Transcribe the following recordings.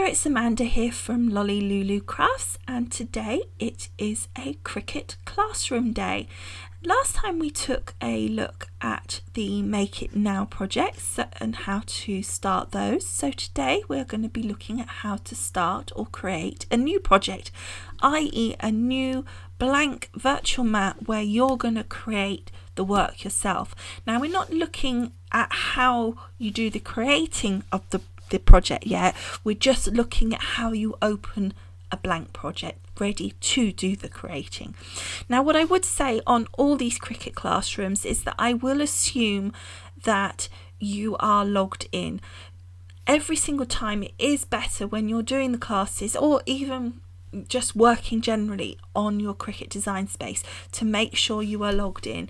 there, it's Amanda here from Lolli Lulu Crafts, and today it is a Cricut classroom day. Last time we took a look at the Make It Now projects and how to start those, so today we're going to be looking at how to start or create a new project, i.e. a new blank virtual mat where you're going to create the work yourself. Now, we're not looking at how you do the creating of the project yet. We're just looking at how you open a blank project ready to do the creating. Now, what I would say on all these Cricut classrooms is that I will assume that you are logged in. Every single time it is better when you're doing the classes or even just working generally on your Cricut design space to make sure you are logged in.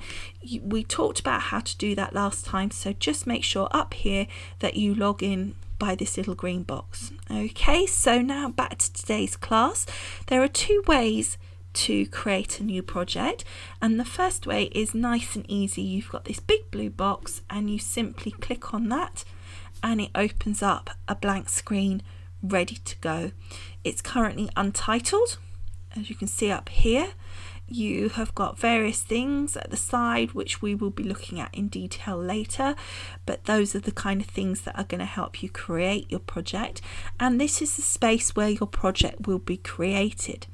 We talked about how to do that last time, so just make sure up here that you log in by this little green box. Okay, so now back to today's class. There are two ways to create a new project, and the first way is nice and easy. You've got this big blue box and you simply click on that and it opens up a blank screen ready to go. It's currently untitled, as you can see up here. You have got various things at the side which we will be looking at in detail later, but those are the kind of things that are going to help you create your project, and this is the space where your project will be created.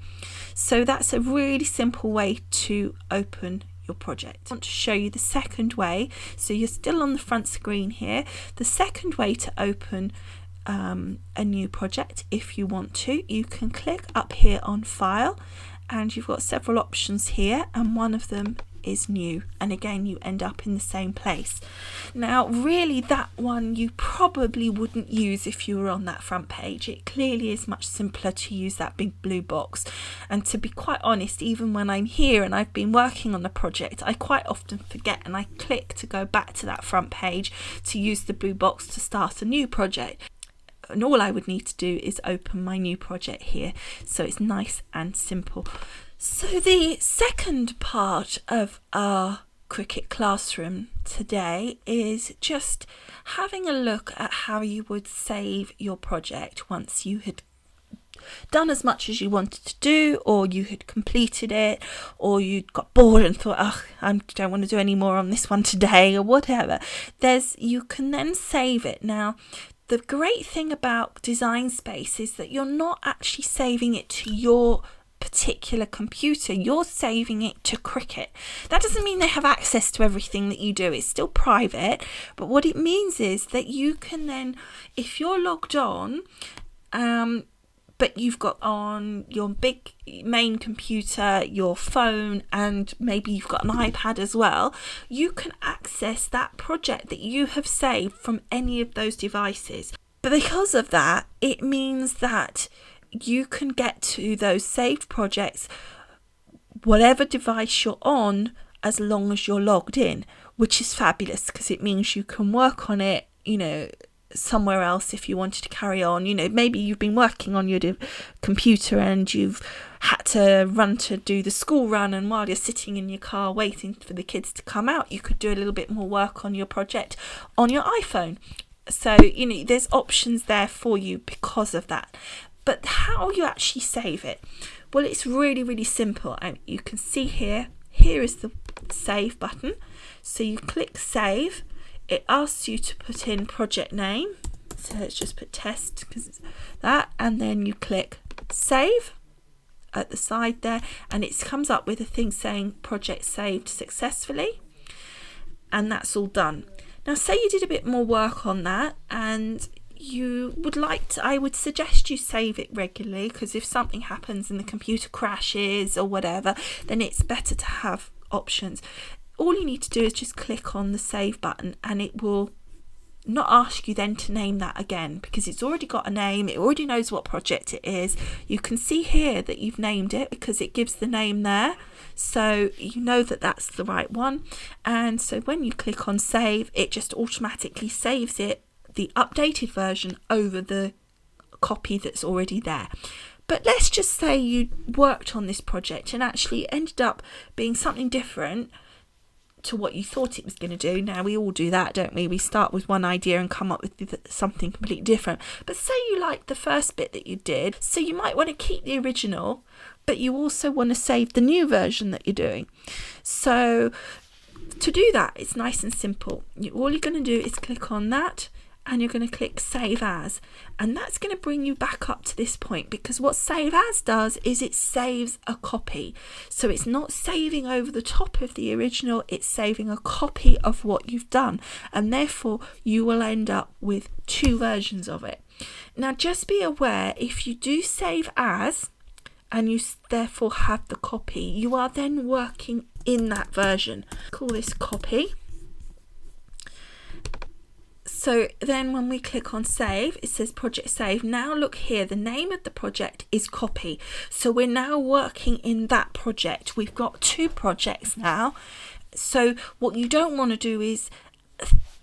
So that's a really simple way to open your project. I want to show you the second way, so you're still on the front screen here. The second way to open a new project, if you want to, you can click up here on File, and you've got several options here, and one of them is New, and again you end up in the same place. Now, really, that one you probably wouldn't use if you were on that front page. It clearly is much simpler to use that big blue box, and to be quite honest, even when I'm here and I've been working on the project, I quite often forget and I click to go back to that front page to use the blue box to start a new project. And all I would need to do is open my new project here, so it's nice and simple. So the second part of our Cricut classroom today is just having a look at how you would save your project once you had done as much as you wanted to do, or you had completed it, or you got bored and thought, oh, I don't want to do any more on this one today, or whatever. You can then save it. Now, the great thing about Design Space is that you're not actually saving it to your particular computer, you're saving it to Cricut. That doesn't mean they have access to everything that you do, it's still private, but what it means is that you can then, if you're logged on, but you've got on your big main computer, your phone, and maybe you've got an iPad as well, you can access that project that you have saved from any of those devices. But because of that, it means that you can get to those saved projects whatever device you're on, as long as you're logged in, which is fabulous because it means you can work on it, somewhere else if you wanted to carry on. Maybe you've been working on your computer and you've had to run to do the school run, and while you're sitting in your car waiting for the kids to come out, you could do a little bit more work on your project on your iPhone. So there's options there for you because of that. But how you actually save it, well, it's really, really simple. And you can see here is the save button. So you click save. It asks you to put in project name, so let's just put test because it's that, and then you click save at the side there, and it comes up with a thing saying project saved successfully, and that's all done. Now, say you did a bit more work on that and you would like to, I would suggest you save it regularly, because if something happens and the computer crashes or whatever, then it's better to have options. All you need to do is just click on the save button, and it will not ask you then to name that again, because it's already got a name, it already knows what project it is. You can see here that you've named it because it gives the name there, so you know that that's the right one. And so when you click on save, it just automatically saves it, the updated version, over the copy that's already there. But let's just say you worked on this project and actually ended up being something different. to what you thought it was going to do. Now, we all do that, don't we? We start with one idea and come up with something completely different. But say you like the first bit that you did, so you might want to keep the original, but you also want to save the new version that you're doing. So to do that, it's nice and simple. All you're going to do is click on that, and you're going to click Save As, and that's going to bring you back up to this point, because what Save As does is it saves a copy. So it's not saving over the top of the original, it's saving a copy of what you've done, and therefore you will end up with two versions of it. Now, just be aware, if you do Save As and you therefore have the copy, you are then working in that version. Call this copy. So then when we click on save, it says project save. Now look here, the name of the project is copy. So we're now working in that project. We've got two projects now. So what you don't want to do is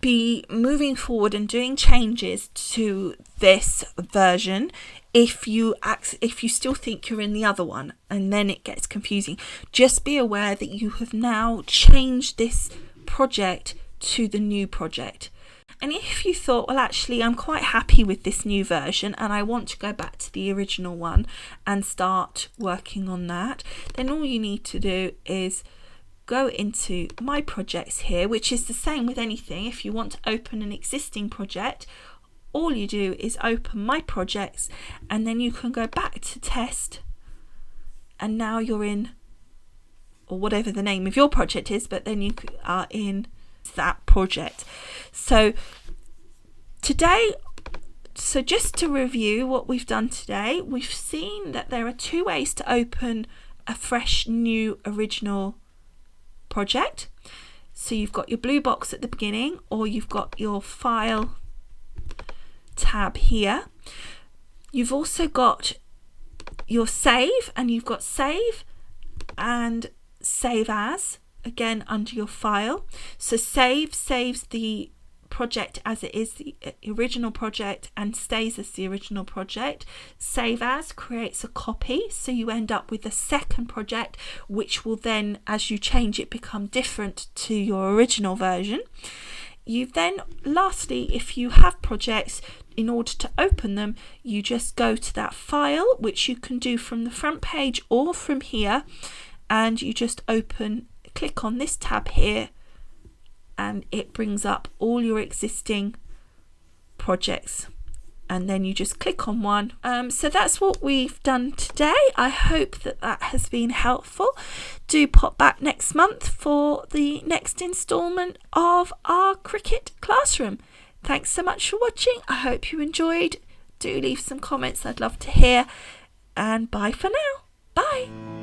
be moving forward and doing changes to this version if you still think you're in the other one, and then it gets confusing. Just be aware that you have now changed this project to the new project. And if you thought, well, actually, I'm quite happy with this new version and I want to go back to the original one and start working on that, then all you need to do is go into My Projects here, which is the same with anything. If you want to open an existing project, all you do is open My Projects, and then you can go back to Test, and now you're in, or whatever the name of your project is, but then you are in that project. So just to review what we've done today, we've seen that there are two ways to open a fresh new original project. So you've got your blue box at the beginning, or you've got your file tab here. You've also got your save, and you've got save and save as, again under your file. So save saves the project as it is, the original project, and stays as the original project. Save as creates a copy, so you end up with a second project, which will then, as you change it, become different to your original version. You then, lastly, if you have projects, in order to open them, you just go to that file, which you can do from the front page or from here, and you just click on this tab here, and it brings up all your existing projects, and then you just click on one. So that's what we've done today. I hope that has been helpful. Do pop back next month for the next instalment of our Cricut classroom. Thanks so much for watching. I hope you enjoyed. Do leave some comments, I'd love to hear, and bye for now. Bye.